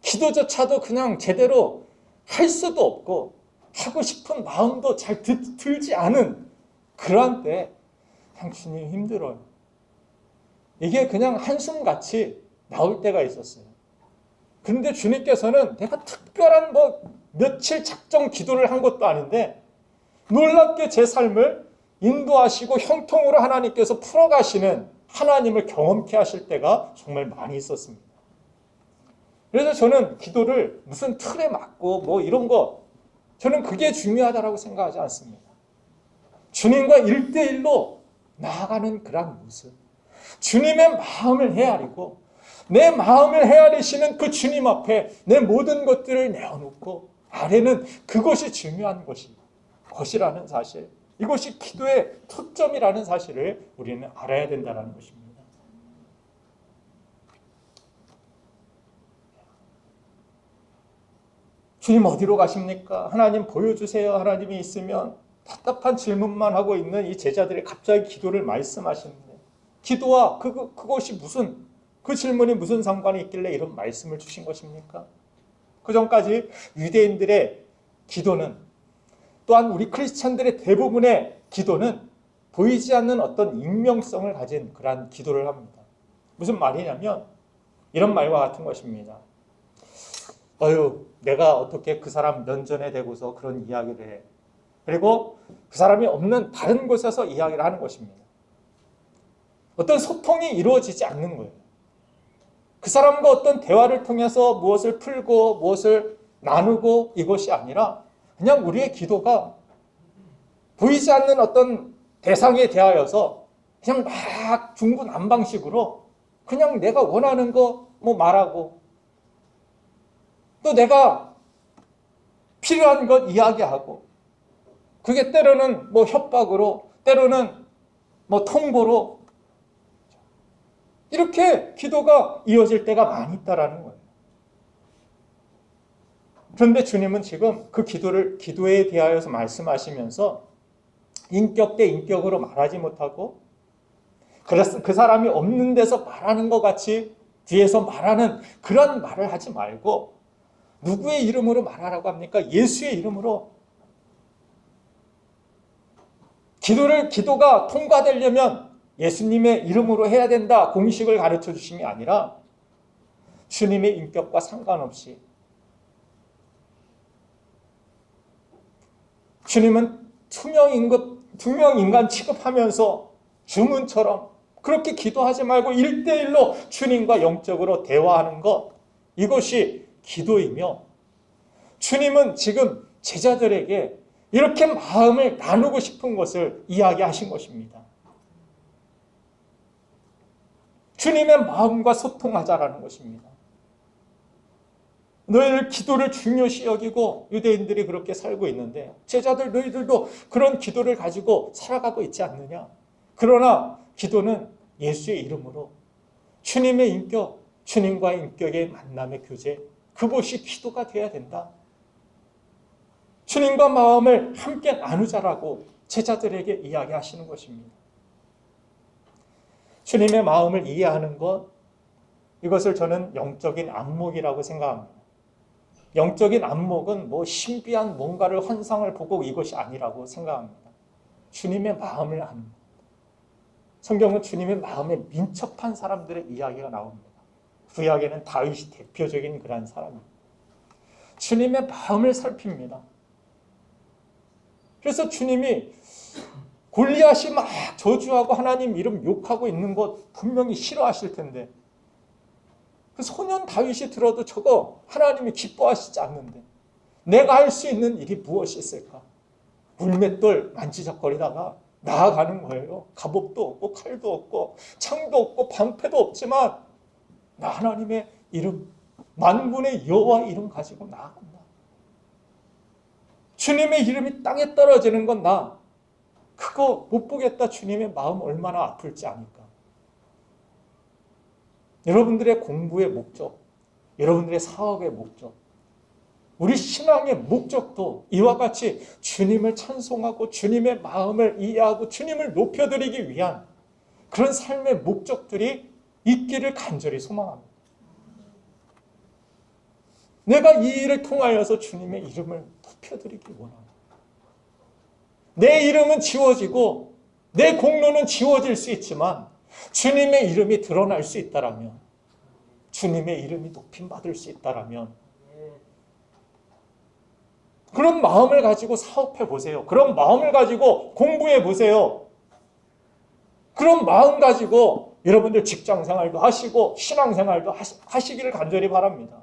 기도조차도 그냥 제대로 할 수도 없고 하고 싶은 마음도 잘 들지 않은 그러한 때 그냥 주님 힘들어요. 이게 그냥 한숨같이 나올 때가 있었어요. 그런데 주님께서는 내가 특별한 며칠 작정 기도를 한 것도 아닌데 놀랍게 제 삶을 인도하시고 형통으로 하나님께서 풀어가시는 하나님을 경험케 하실 때가 정말 많이 있었습니다. 그래서 저는 기도를 무슨 틀에 맞고 이런 거 저는 그게 중요하다고 생각하지 않습니다. 주님과 1대1로 나아가는 그런 모습. 주님의 마음을 헤아리고 내 마음을 헤아리시는 그 주님 앞에 내 모든 것들을 내어놓고 아래는 그것이 중요한 것이라는 사실. 이것이 기도의 초점이라는 사실을 우리는 알아야 된다는 것입니다. 주님 어디로 가십니까? 하나님 보여주세요. 하나님이 있으면 답답한 질문만 하고 있는 이 제자들이 갑자기 기도를 말씀하시는데 기도와 그것이 그 질문이 무슨 상관이 있길래 이런 말씀을 주신 것입니까? 그 전까지 유대인들의 기도는 또한 우리 크리스찬들의 대부분의 기도는 보이지 않는 어떤 익명성을 가진 그러한 기도를 합니다. 무슨 말이냐면 이런 말과 같은 것입니다. 내가 어떻게 그 사람 면전에 대고서 그런 이야기를 해. 그리고 그 사람이 없는 다른 곳에서 이야기를 하는 것입니다. 어떤 소통이 이루어지지 않는 거예요. 그 사람과 어떤 대화를 통해서 무엇을 풀고 무엇을 나누고 이것이 아니라 그냥 우리의 기도가 보이지 않는 어떤 대상에 대하여서 그냥 막 중구난방식으로 그냥 내가 원하는 거 뭐 말하고 또 내가 필요한 것 이야기하고 그게 때로는 뭐 협박으로 때로는 뭐 통보로 이렇게 기도가 이어질 때가 많이 있다라는 거예요. 그런데 주님은 지금 그 기도에 대하여서 말씀하시면서 인격 대 인격으로 말하지 못하고 그래서 그 사람이 없는 데서 말하는 것 같이 뒤에서 말하는 그런 말을 하지 말고 누구의 이름으로 말하라고 합니까? 예수의 이름으로. 기도가 통과되려면 예수님의 이름으로 해야 된다 공식을 가르쳐 주신 게 아니라 주님의 인격과 상관없이 주님은 투명 인간 취급하면서 주문처럼 그렇게 기도하지 말고 1대1로 주님과 영적으로 대화하는 것, 이것이 기도이며 주님은 지금 제자들에게 이렇게 마음을 나누고 싶은 것을 이야기하신 것입니다. 주님의 마음과 소통하자라는 것입니다. 너희들 기도를 중요시 여기고 유대인들이 그렇게 살고 있는데 제자들 너희들도 그런 기도를 가지고 살아가고 있지 않느냐? 그러나 기도는 예수의 이름으로 주님의 인격, 주님과의 인격의 만남의 교제, 그것이 기도가 되어야 된다. 주님과 마음을 함께 나누자라고 제자들에게 이야기하시는 것입니다. 주님의 마음을 이해하는 것, 이것을 저는 영적인 안목이라고 생각합니다. 영적인 안목은 뭐 신비한 뭔가를 환상을 보고 이것이 아니라고 생각합니다. 주님의 마음을 아는 것. 성경은 주님의 마음에 민첩한 사람들의 이야기가 나옵니다. 구약에는 다윗이 대표적인 그런 사람입니다. 주님의 마음을 살핍니다. 그래서 주님이 골리앗이 막 저주하고 하나님 이름 욕하고 있는 것 분명히 싫어하실 텐데 그 소년 다윗이 들어도 저거 하나님이 기뻐하시지 않는데 내가 할 수 있는 일이 무엇이 있을까? 물맷돌 만지작거리다가 나아가는 거예요. 갑옷도 없고 칼도 없고 창도 없고 방패도 없지만 나 하나님의 이름, 만군의 여호와 이름 가지고 나아간다. 주님의 이름이 땅에 떨어지는 건 나 그거 못 보겠다. 주님의 마음 얼마나 아플지 아니까. 여러분들의 공부의 목적, 여러분들의 사업의 목적, 우리 신앙의 목적도 이와 같이 주님을 찬송하고 주님의 마음을 이해하고 주님을 높여드리기 위한 그런 삶의 목적들이 있기를 간절히 소망합니다. 내가 이 일을 통하여서 주님의 이름을 높여드리기 원합니다. 내 이름은 지워지고 내 공로는 지워질 수 있지만 주님의 이름이 드러날 수 있다라면, 주님의 이름이 높임받을 수 있다라면 그런 마음을 가지고 사업해 보세요. 그런 마음을 가지고 공부해 보세요. 그런 마음 가지고 여러분들 직장 생활도 하시고 신앙 생활도 하시기를 간절히 바랍니다.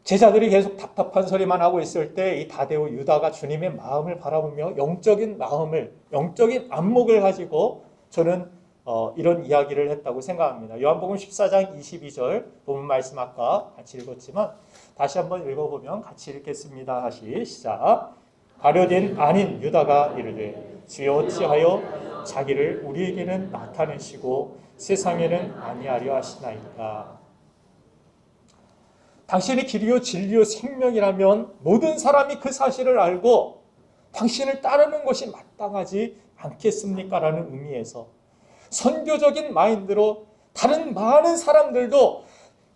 제자들이 계속 답답한 소리만 하고 있을 때 이 다데오 유다가 주님의 마음을 바라보며 영적인 마음을, 영적인 안목을 가지고 저는 이런 이야기를 했다고 생각합니다. 요한복음 14장 22절 본문 말씀 아까 같이 읽었지만 다시 한번 읽어보면 같이 읽겠습니다. 다시 시작. 가룟 아닌 유다가 이르되 주여 어찌하여 자기를 우리에게는 나타내시고 세상에는 아니하려 하시나이까. 당신이 길이요 진리요 생명이라면 모든 사람이 그 사실을 알고 당신을 따르는 것이 마땅하지 않겠습니까? 라는 의미에서 선교적인 마인드로 다른 많은 사람들도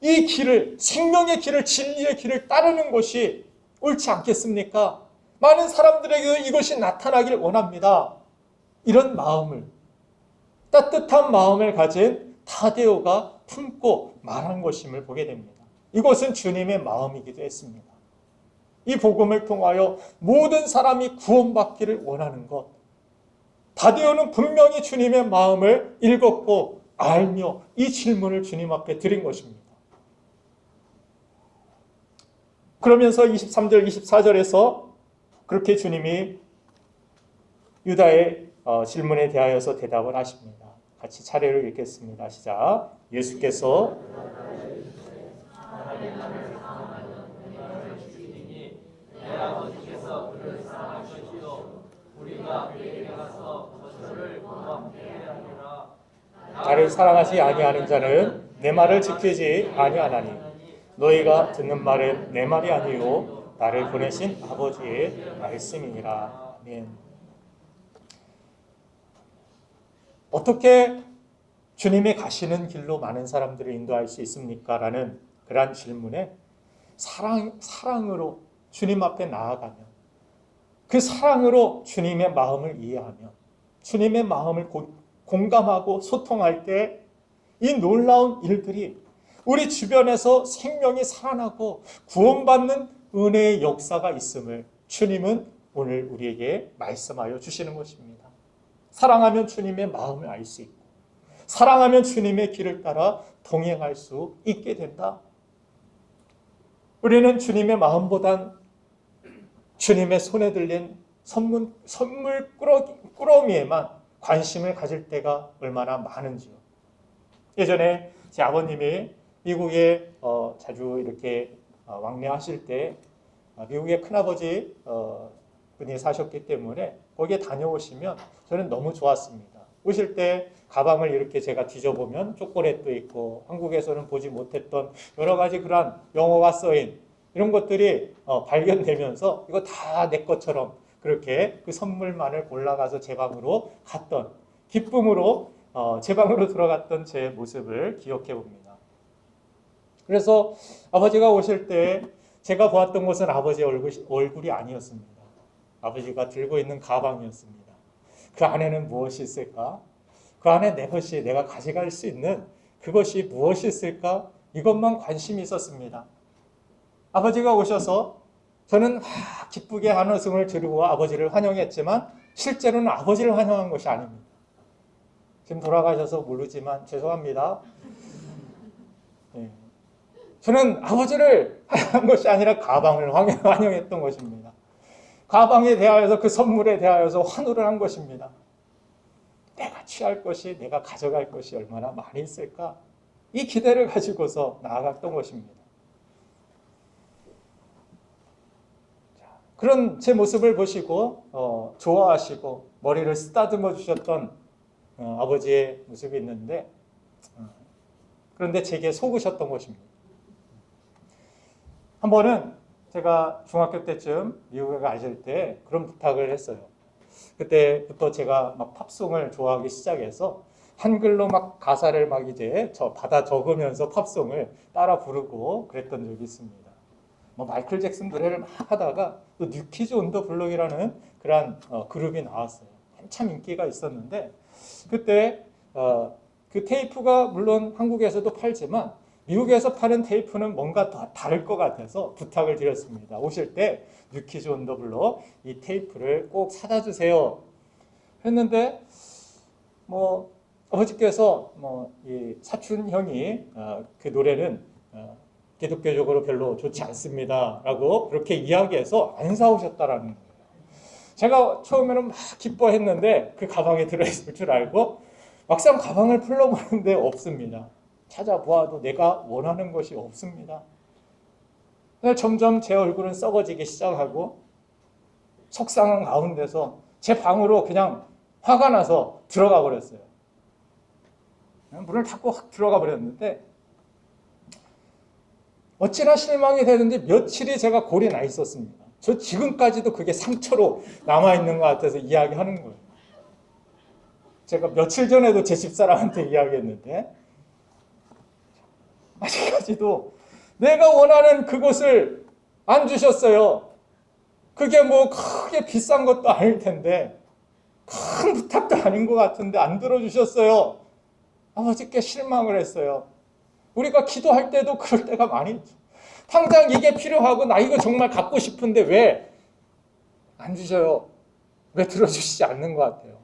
이 길을, 생명의 길을, 진리의 길을 따르는 것이 옳지 않겠습니까? 많은 사람들에게 이것이 나타나길 원합니다. 이런 마음을, 따뜻한 마음을 가진 다데오가 품고 말한 것임을 보게 됩니다. 이것은 주님의 마음이기도 했습니다. 이 복음을 통하여 모든 사람이 구원받기를 원하는 것, 가데오는 분명히 주님의 마음을 읽었고 알며 이 질문을 주님 앞에 드린 것입니다. 그러면서 23절, 24절에서 그렇게 주님이 유다의 질문에 대하여서 대답을 하십니다. 같이 차례로 읽겠습니다. 시작. 예수께서 내 아버지께서 그를 사랑하시오. 우리가 그에게 가서 저를 고맙게 하리라. 나를 사랑하지 아니하는 자는 내 말을 지키지 아니하나니 너희가 듣는 말은 내 말이 아니요 나를 보내신 아버지의 말씀이니라. 아멘. 어떻게 주님이 가시는 길로 많은 사람들을 인도할 수 있습니까? 라는 그러한 질문에 사랑으로 주님 앞에 나아가며 그 사랑으로 주님의 마음을 이해하며 주님의 마음을 공감하고 소통할 때 이 놀라운 일들이 우리 주변에서 생명이 살아나고 구원받는 은혜의 역사가 있음을 주님은 오늘 우리에게 말씀하여 주시는 것입니다. 사랑하면 주님의 마음을 알 수 있고 사랑하면 주님의 길을 따라 동행할 수 있게 된다. 우리는 주님의 마음보단 주님의 손에 들린 선물 꾸러미에만 관심을 가질 때가 얼마나 많은지요. 예전에 제 아버님이 미국에 자주 이렇게 왕래하실 때 미국의 큰아버지 분이 사셨기 때문에 거기에 다녀오시면 저는 너무 좋았습니다. 오실 때 가방을 이렇게 제가 뒤져보면 초콜릿도 있고 한국에서는 보지 못했던 여러 가지 그런 영어가 써인 이런 것들이 발견되면서 이거 다 내 것처럼 그렇게 그 선물만을 골라가서 제 방으로 갔던 기쁨으로 제 방으로 들어갔던 제 모습을 기억해 봅니다. 그래서 아버지가 오실 때 제가 보았던 것은 아버지의 얼굴이 아니었습니다. 아버지가 들고 있는 가방이었습니다. 그 안에는 무엇이 있을까? 그 안에 내 것이 내가 가져갈 수 있는 그것이 무엇이 있을까? 이것만 관심이 있었습니다. 아버지가 오셔서 저는 기쁘게 한우승을 지르고 아버지를 환영했지만 실제로는 아버지를 환영한 것이 아닙니다. 지금 돌아가셔서 모르지만 죄송합니다. 네. 저는 아버지를 환영한 것이 아니라 가방을 환영했던 것입니다. 가방에 대하여서 그 선물에 대하여서 환호를 한 것입니다. 내가 취할 것이 내가 가져갈 것이 얼마나 많이 있을까? 이 기대를 가지고서 나아갔던 것입니다. 그런 제 모습을 보시고 좋아하시고 머리를 쓰다듬어 주셨던 아버지의 모습이 있는데 그런데 제게 속으셨던 것입니다. 한 번은 제가 중학교 때쯤 미국에 가실 때 그런 부탁을 했어요. 그때부터 제가 막 팝송을 좋아하기 시작해서 한글로 막 가사를 막 이제 받아 적으면서 팝송을 따라 부르고 그랬던 적이 있습니다. 뭐 마이클 잭슨 노래를 막 하다가 또 뉴키즈 온 더 블록이라는 그런 그룹이 나왔어요. 한참 인기가 있었는데 그때 그 테이프가 물론 한국에서도 팔지만 미국에서 파는 테이프는 뭔가 더 다를 것 같아서 부탁을 드렸습니다. 오실 때 뉴키즈 온 더 블록 이 테이프를 꼭 사다 주세요. 했는데 뭐 아버지께서 이 사촌 형이 그 노래는 기독교적으로 별로 좋지 않습니다라고 그렇게 이야기해서 안 사오셨다라는 거예요. 제가 처음에는 막 기뻐했는데 그 가방에 들어있을 줄 알고 막상 가방을 풀러보는데 없습니다. 찾아보아도 내가 원하는 것이 없습니다. 점점 제 얼굴은 썩어지기 시작하고 속상한 가운데서 제 방으로 그냥 화가 나서 들어가 버렸어요. 문을 닫고 확 들어가 버렸는데 어찌나 실망이 되는지 며칠이 제가 골이 나 있었습니다. 저 지금까지도 그게 상처로 남아있는 것 같아서 이야기하는 거예요. 제가 며칠 전에도 제 집사람한테 이야기했는데 아직까지도 내가 원하는 그것을 안 주셨어요. 그게 뭐 크게 비싼 것도 아닐 텐데 큰 부탁도 아닌 것 같은데 안 들어주셨어요. 아버지께 실망을 했어요. 우리가 기도할 때도 그럴 때가 많이 있죠. 당장 이게 필요하고 나 이거 정말 갖고 싶은데 왜 안 주셔요? 왜 들어주시지 않는 것 같아요?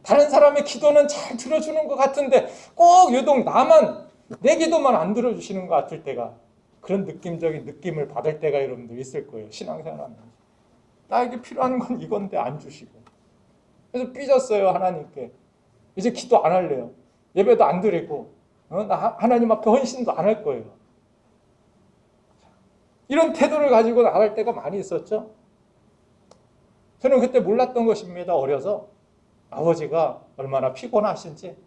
다른 사람의 기도는 잘 들어주는 것 같은데 꼭 유독 나만, 내 기도만 안 들어주시는 것 같을 때가, 그런 느낌적인 느낌을 받을 때가 여러분들 있을 거예요. 신앙생활하면서. 나에게 필요한 건 이건데 안 주시고. 그래서 삐졌어요, 하나님께. 이제 기도 안 할래요. 예배도 안 드리고, 하나님 앞에 헌신도 안 할 거예요. 이런 태도를 가지고 나갈 때가 많이 있었죠. 저는 그때 몰랐던 것입니다. 어려서. 아버지가 얼마나 피곤하신지,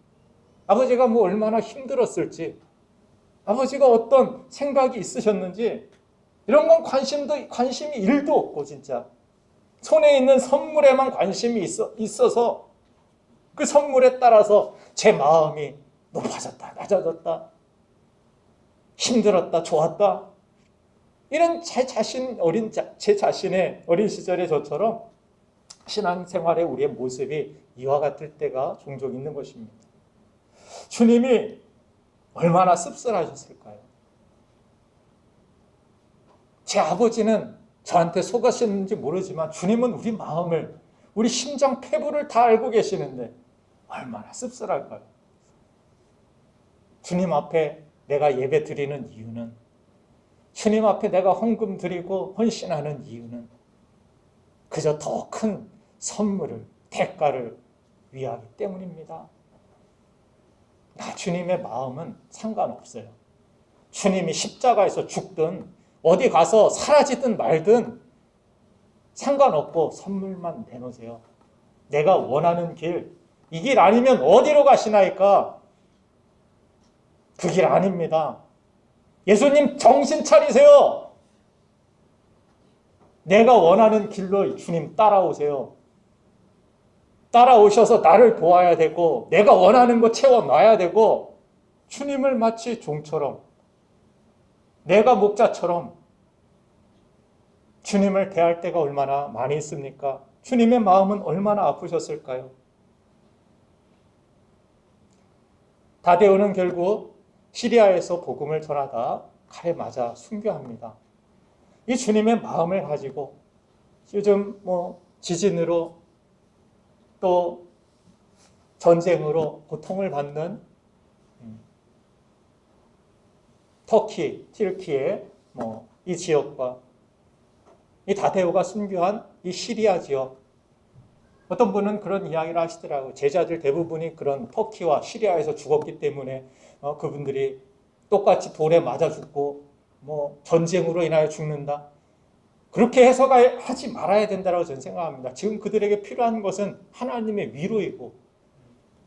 아버지가 뭐 얼마나 힘들었을지, 아버지가 어떤 생각이 있으셨는지, 이런 건 관심이 1도 없고, 진짜 손에 있는 선물에만 관심이 있어서 그 선물에 따라서 제 마음이 높아졌다, 낮아졌다, 힘들었다, 좋았다, 이런 제 자신의 어린 시절의 저처럼 신앙생활의 우리의 모습이 이와 같을 때가 종종 있는 것입니다. 주님이 얼마나 씁쓸하셨을까요? 제 아버지는 저한테 속았는지 모르지만 주님은 우리 마음을, 우리 심장 패부를 다 알고 계시는데 얼마나 씁쓸할까요? 주님 앞에 내가 예배 드리는 이유는, 주님 앞에 내가 헌금 드리고 헌신하는 이유는 그저 더 큰 선물을, 대가를 위하기 때문입니다. 나 주님의 마음은 상관없어요. 주님이 십자가에서 죽든 어디 가서 사라지든 말든 상관없고 선물만 내놓으세요. 내가 원하는 길, 이 길 아니면 어디로 가시나이까? 그 길 아닙니다. 예수님 정신 차리세요. 내가 원하는 길로 주님 따라오세요. 따라오셔서 나를 도와야 되고, 내가 원하는 거 채워놔야 되고, 주님을 마치 종처럼, 내가 목자처럼 주님을 대할 때가 얼마나 많이 있습니까? 주님의 마음은 얼마나 아프셨을까요? 다데오는 결국 시리아에서 복음을 전하다 칼에 맞아 순교합니다. 이 주님의 마음을 가지고 요즘 지진으로 또 전쟁으로 고통을 받는 터키, 튀르키예 이 지역과 이 다데오가 순교한 이 시리아 지역, 어떤 분은 그런 이야기를 하시더라고요. 제자들 대부분이 그런 터키와 시리아에서 죽었기 때문에 그분들이 똑같이 돌에 맞아 죽고 전쟁으로 인하여 죽는다. 그렇게 해석하지 말아야 된다고 저는 생각합니다. 지금 그들에게 필요한 것은 하나님의 위로이고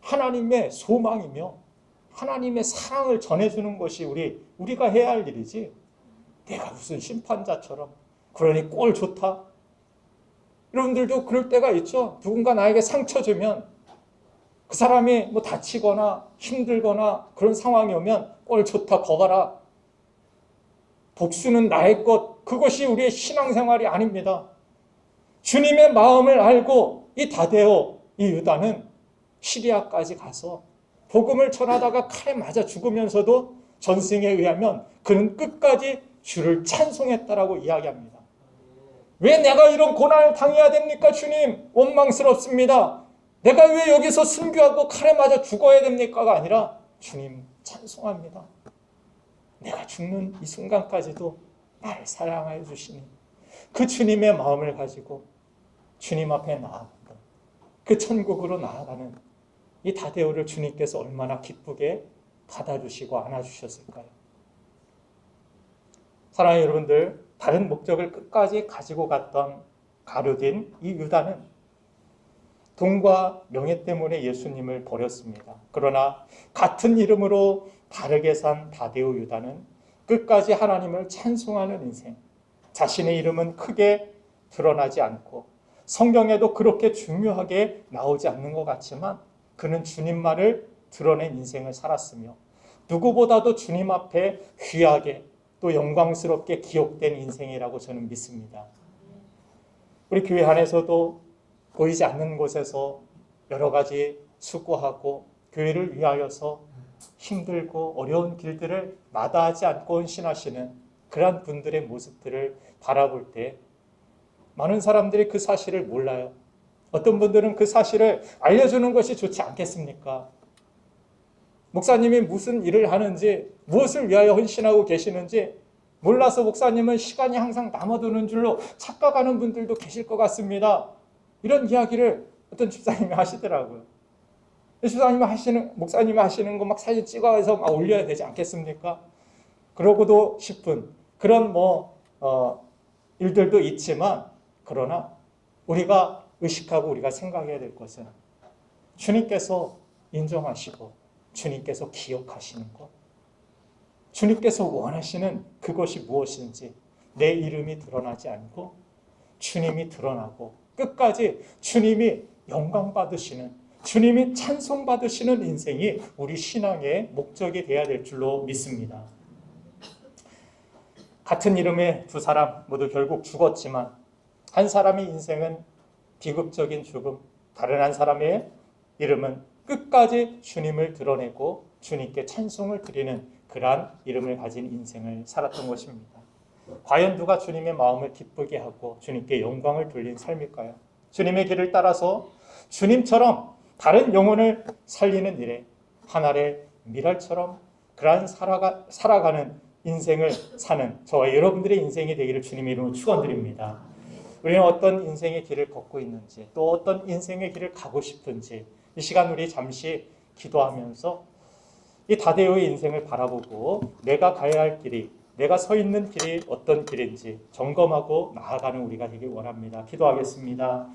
하나님의 소망이며 하나님의 사랑을 전해주는 것이 우리가 해야 할 일이지, 내가 무슨 심판자처럼 그러니 꼴 좋다. 여러분들도 그럴 때가 있죠. 누군가 나에게 상처 주면 그 사람이 다치거나 힘들거나 그런 상황이 오면 꼴 좋다, 거봐라, 복수는 나의 것, 그것이 우리의 신앙생활이 아닙니다. 주님의 마음을 알고 이 다데오, 이 유다는 시리아까지 가서 복음을 전하다가 칼에 맞아 죽으면서도 전승에 의하면 그는 끝까지 주를 찬송했다라고 이야기합니다. 왜 내가 이런 고난을 당해야 됩니까? 주님, 원망스럽습니다. 내가 왜 여기서 순교하고 칼에 맞아 죽어야 됩니까가 아니라 주님 찬송합니다. 내가 죽는 이 순간까지도 나를 사랑하여 주시니 그 주님의 마음을 가지고 주님 앞에 나아간다. 그 천국으로 나아가는 이 다데오를 주님께서 얼마나 기쁘게 받아주시고 안아주셨을까요? 사랑하는 여러분들, 다른 목적을 끝까지 가지고 갔던 가룟인 이 유다는 돈과 명예 때문에 예수님을 버렸습니다. 그러나 같은 이름으로 다르게 산 다데오 유다는 끝까지 하나님을 찬송하는 인생, 자신의 이름은 크게 드러나지 않고 성경에도 그렇게 중요하게 나오지 않는 것 같지만 그는 주님만을 드러낸 인생을 살았으며 누구보다도 주님 앞에 귀하게 또 영광스럽게 기억된 인생이라고 저는 믿습니다. 우리 교회 안에서도 보이지 않는 곳에서 여러 가지 수고하고 교회를 위하여서 힘들고 어려운 길들을 마다하지 않고 헌신하시는 그러한 분들의 모습들을 바라볼 때 많은 사람들이 그 사실을 몰라요. 어떤 분들은 그 사실을 알려주는 것이 좋지 않겠습니까? 목사님이 무슨 일을 하는지, 무엇을 위하여 헌신하고 계시는지 몰라서 목사님은 시간이 항상 남아도는 줄로 착각하는 분들도 계실 것 같습니다. 이런 이야기를 어떤 집사님이 하시더라고요. 목사님이 하시는 거 막 사진 찍어서 막 올려야 되지 않겠습니까? 그러고도 싶은 그런 일들도 있지만, 그러나 우리가 의식하고 우리가 생각해야 될 것은 주님께서 인정하시고 주님께서 기억하시는 것, 주님께서 원하시는 그것이 무엇인지 내 이름이 드러나지 않고 주님이 드러나고 끝까지 주님이 영광 받으시는, 주님이 찬송 받으시는 인생이 우리 신앙의 목적이 되어야 될 줄로 믿습니다. 같은 이름의 두 사람 모두 결국 죽었지만 한 사람의 인생은 비극적인 죽음, 다른 한 사람의 이름은 끝까지 주님을 드러내고 주님께 찬송을 드리는 그러한 이름을 가진 인생을 살았던 것입니다. 과연 누가 주님의 마음을 기쁘게 하고 주님께 영광을 돌린 삶일까요? 주님의 길을 따라서 주님처럼 다른 영혼을 살리는 일에 하늘의 미랄처럼 그러한 살아가는 인생을 사는 저와 여러분들의 인생이 되기를 주님의 이름으로 축원드립니다. 우리는 어떤 인생의 길을 걷고 있는지, 또 어떤 인생의 길을 가고 싶은지 이 시간 우리 잠시 기도하면서 이 다데오의 인생을 바라보고 내가 가야 할 길이, 내가 서 있는 길이 어떤 길인지 점검하고 나아가는 우리가 되길 원합니다. 기도하겠습니다.